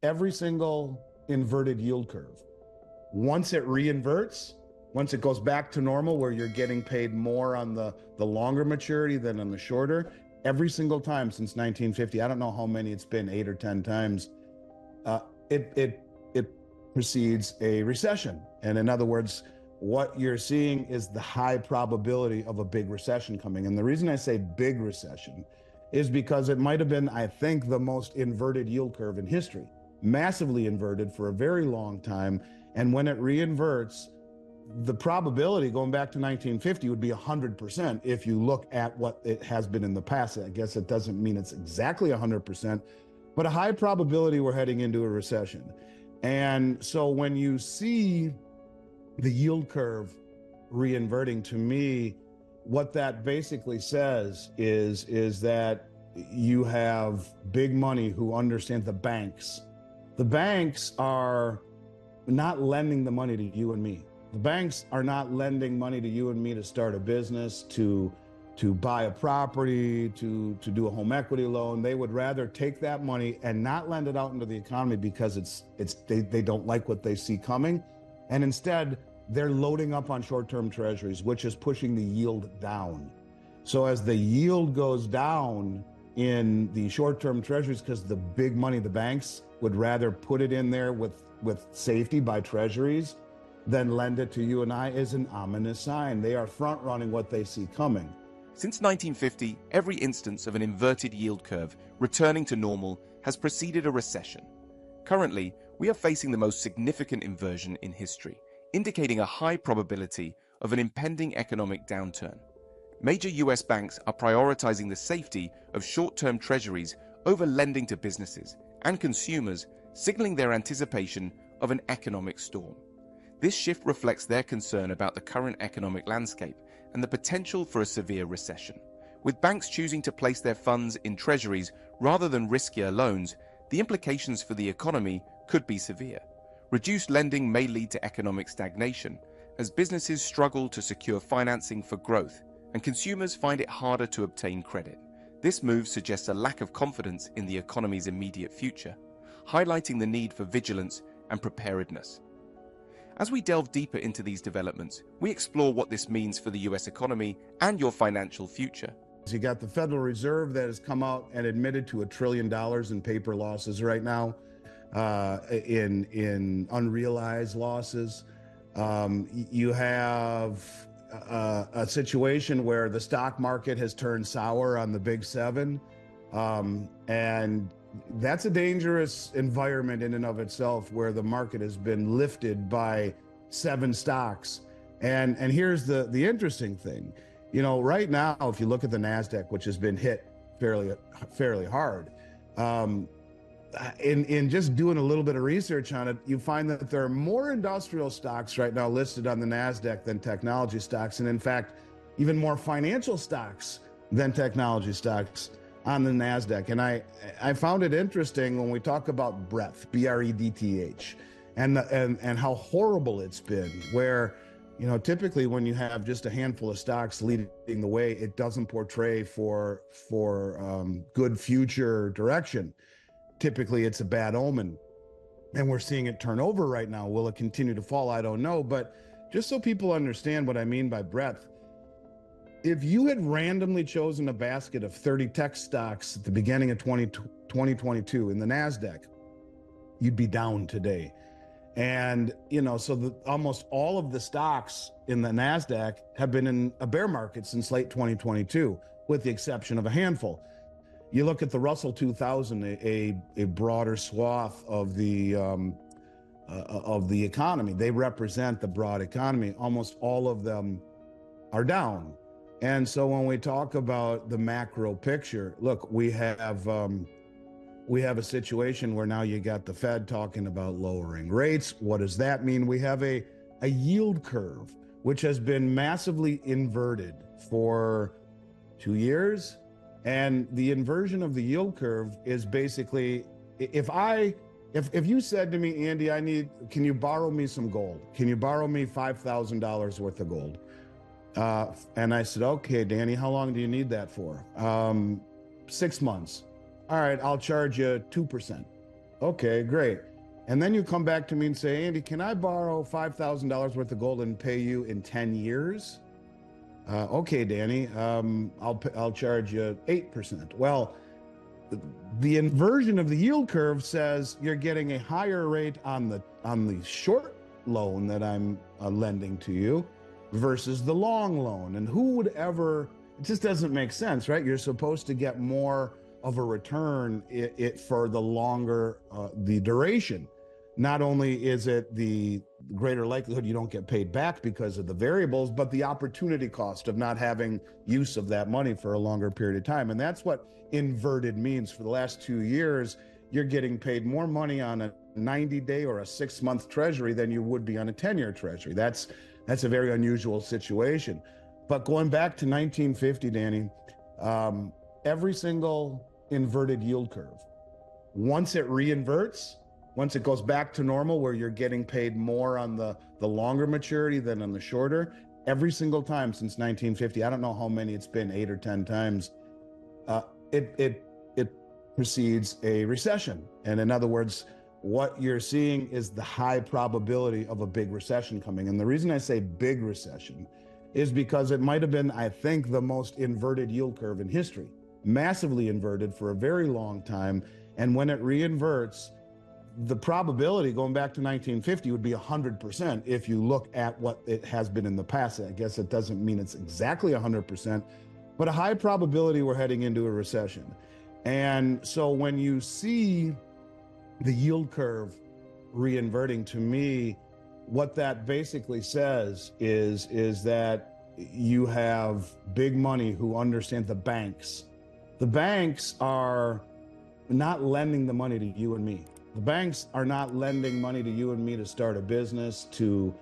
every single inverted yield curve. Once it reinverts, once it goes back to normal where you're getting paid more on the longer maturity than on the shorter, every single time since 1950, I don't know how many it's been, 8 or 10 times, uh, it precedes a recession. And in other words, what you're seeing is the high probability of a big recession coming. And the reason I say big recession is because it might have been, I think, the most inverted yield curve in history, massively inverted for a very long time. And when it reinverts, the probability going back to 1950 would be 100% if you look at what it has been in the past. I guess it doesn't mean it's exactly 100%, but a high probability we're heading into a recession. And so when you see the yield curve reinverting, to me, what that basically says is that you have big money who understand the banks. The banks are not lending the money to you and me. The banks are not lending money to you and me to start a business, to buy a property, to do a home equity loan. They would rather take that money and not lend it out into the economy because they don't like what they see coming. And instead, they're loading up on short-term treasuries, which is pushing the yield down. So as the yield goes down in the short-term treasuries, because the big money, the banks would rather put it in there with safety by treasuries than lend it to you and I, is an ominous sign. They are front-running what they see coming. Since 1950, every instance of an inverted yield curve returning to normal has preceded a recession. Currently, we are facing the most significant inversion in history, indicating a high probability of an impending economic downturn. Major US banks are prioritizing the safety of short-term treasuries over lending to businesses and consumers, signaling their anticipation of an economic storm. This shift reflects their concern about the current economic landscape and the potential for a severe recession. With banks choosing to place their funds in treasuries rather than riskier loans, the implications for the economy could be severe. Reduced lending may lead to economic stagnation, as businesses struggle to secure financing for growth and consumers find it harder to obtain credit. This move suggests a lack of confidence in the economy's immediate future, highlighting the need for vigilance and preparedness. As we delve deeper into these developments, we explore what this means for the US economy and your financial future. You got the Federal Reserve that has come out and admitted to $1 trillion in paper losses right now, in unrealized losses. You have a situation where the stock market has turned sour on the big seven, and that's a dangerous environment in and of itself, where the market has been lifted by 7 stocks. And here's the interesting thing. You know, right now, if you look at the NASDAQ, which has been hit fairly hard, in just doing a little bit of research on it, you find that there are more industrial stocks right now listed on the NASDAQ than technology stocks. And in fact, even more financial stocks than technology stocks on the NASDAQ. And I found it interesting when we talk about breadth, BREDTH, and how horrible it's been, where, you know, typically when you have just a handful of stocks leading the way, it doesn't portray for good future direction. Typically it's a bad omen, and we're seeing it turn over right now. Will it continue to fall? I don't know. But just so people understand what I mean by breadth, if you had randomly chosen a basket of 30 tech stocks at the beginning of 2022 in the NASDAQ, you'd be down today. And, you know, so almost all of the stocks in the NASDAQ have been in a bear market since late 2022, with the exception of a handful. You look at the Russell 2000, a broader swath of the economy. They represent the broad economy. Almost all of them are down. And so when we talk about the macro picture, look, we have a situation where now you got the Fed talking about lowering rates. What does that mean? We have a yield curve, which has been massively inverted for 2 years. And the inversion of the yield curve is basically, if you said to me, Andy, can you borrow me some gold? Can you borrow me $5,000 worth of gold? And I said, okay, Danny, how long do you need that for? 6 months. All right, I'll charge you 2%. Okay, great. And then you come back to me and say, Andy, can I borrow $5,000 worth of gold and pay you in 10 years? Okay, Danny, I'll charge you 8%. Well, the inversion of the yield curve says you're getting a higher rate on the short loan that I'm lending to you versus the long loan. And who would ever, it just doesn't make sense, right? You're supposed to get more of a return for the longer the duration. Not only is it the greater likelihood you don't get paid back because of the variables, but the opportunity cost of not having use of that money for a longer period of time. And that's what inverted means. For the last 2 years, you're getting paid more money on a 90-day or a 6-month treasury than you would be on a 10-year treasury. That's a very unusual situation. But going back to 1950, Danny, every single inverted yield curve, once it reinverts, once it goes back to normal where you're getting paid more on the longer maturity than on the shorter, every single time since 1950, I don't know how many it's been, 8 or 10 times, it precedes a recession. And in other words, what you're seeing is the high probability of a big recession coming. And the reason I say big recession is because it might have been, I think, the most inverted yield curve in history, massively inverted for a very long time. And when it reinverts, the probability going back to 1950 would be 100% if you look at what it has been in the past. I guess it doesn't mean it's exactly 100%, but a high probability we're heading into a recession. And so when you see the yield curve reinverting, to me, what that basically says is that you have big money who understand the banks. The banks are not lending the money to you and me. The banks are not lending money to you and me to start a business, to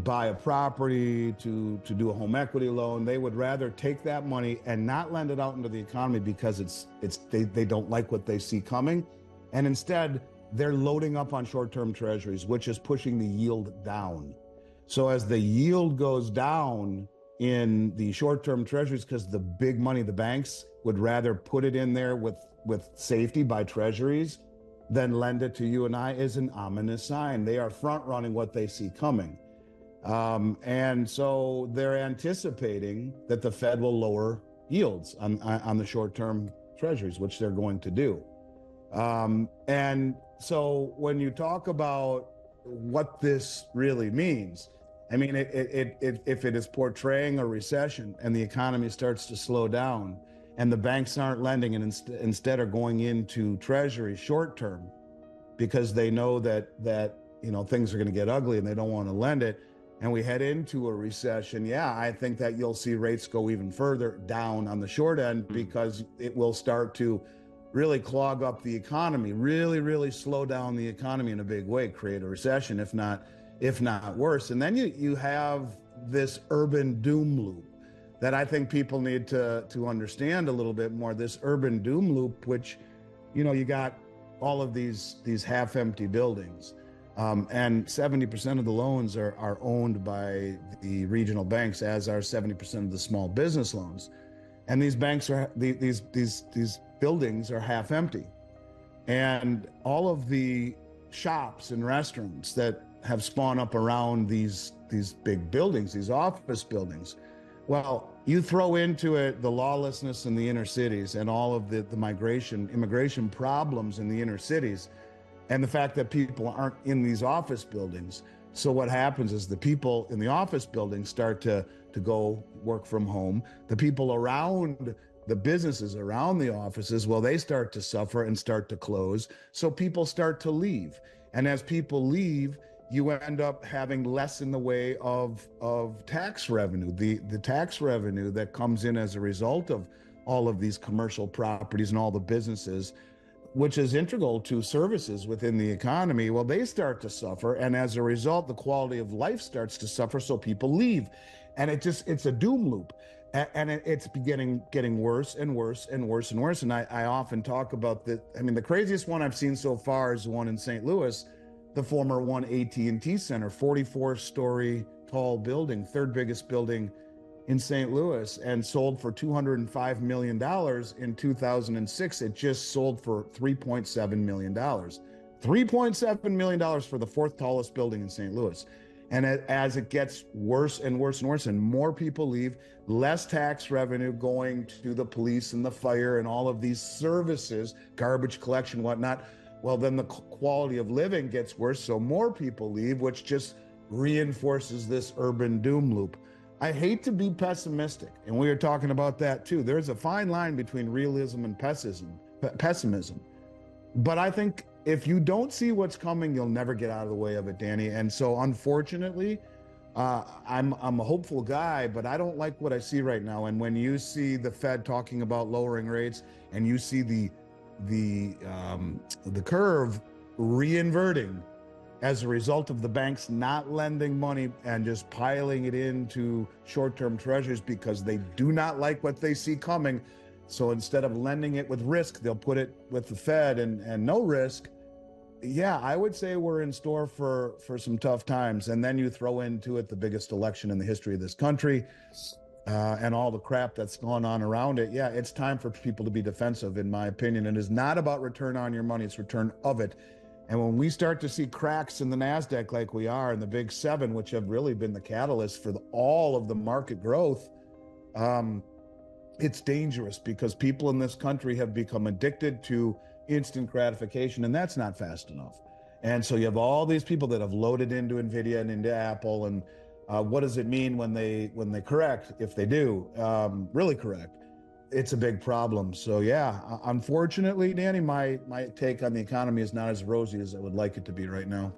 buy a property, to do a home equity loan. They would rather take that money and not lend it out into the economy because they don't like what they see coming. And instead, they're loading up on short-term treasuries, which is pushing the yield down. So as the yield goes down in the short-term treasuries, because the big money, the banks would rather put it in there with safety by treasuries than lend it to you and I, is an ominous sign. They are front-running what they see coming. And so they're anticipating that the Fed will lower yields on the short-term treasuries, which they're going to do. And so when you talk about what this really means, I mean, if it is portraying a recession and the economy starts to slow down and the banks aren't lending and instead are going into treasury short term because they know that things are going to get ugly and they don't want to lend it, and we head into a recession, yeah, I think that you'll see rates go even further down on the short end because it will start to really clog up the economy, really slow down the economy in a big way, create a recession, if not worse. And then you have this urban doom loop that I think people need to understand a little bit more. This urban doom loop, which, you got all of these half-empty buildings, and 70% of the loans are owned by the regional banks, as are 70% of the small business loans. And these banks are these buildings are half empty, and all of the shops and restaurants that have spawned up around these big buildings, these office buildings. Well, you throw into it the lawlessness in the inner cities and all of the immigration problems in the inner cities, and the fact that people aren't in these office buildings. So what happens is the people in the office buildings start to go work from home. The people around the businesses around the offices, well, they start to suffer and start to close. So people start to leave. And as people leave, you end up having less in the way of tax revenue, the tax revenue that comes in as a result of all of these commercial properties and all the businesses, which is integral to services within the economy. Well, they start to suffer. And as a result, the quality of life starts to suffer. So people leave. And it's a doom loop. And it's getting worse and worse and worse and worse. And I often talk about the craziest one I've seen so far is the one in St. Louis, the former One AT&T Center, 44-story tall building, third biggest building in St. Louis, and sold for $205 million in 2006. It just sold for $3.7 million. $3.7 million for the fourth tallest building in St. Louis. And as it gets worse and worse and worse, and more people leave, less tax revenue going to the police and the fire and all of these services, garbage collection, whatnot, well, then the quality of living gets worse. So more people leave, which just reinforces this urban doom loop. I hate to be pessimistic, and we were talking about that too. There's a fine line between realism and pessimism. But I think if you don't see what's coming, you'll never get out of the way of it, Danny. And so unfortunately, I'm a hopeful guy, but I don't like what I see right now. And when you see the Fed talking about lowering rates, and you see the curve re-inverting as a result of the banks not lending money and just piling it into short-term treasuries because they do not like what they see coming. So instead of lending it with risk, they'll put it with the Fed and no risk. Yeah, I would say we're in store for some tough times. And then you throw into it the biggest election in the history of this country, and all the crap that's gone on around it. Yeah, it's time for people to be defensive, in my opinion. It is not about return on your money, it's return of it. And when we start to see cracks in the NASDAQ like we are, in the big seven, which have really been the catalyst for all of the market growth, it's dangerous because people in this country have become addicted to instant gratification, and that's not fast enough. And so you have all these people that have loaded into NVIDIA and into Apple, and what does it mean when they correct, if they do really correct? It's a big problem. So yeah, unfortunately, Danny, my take on the economy is not as rosy as I would like it to be right now.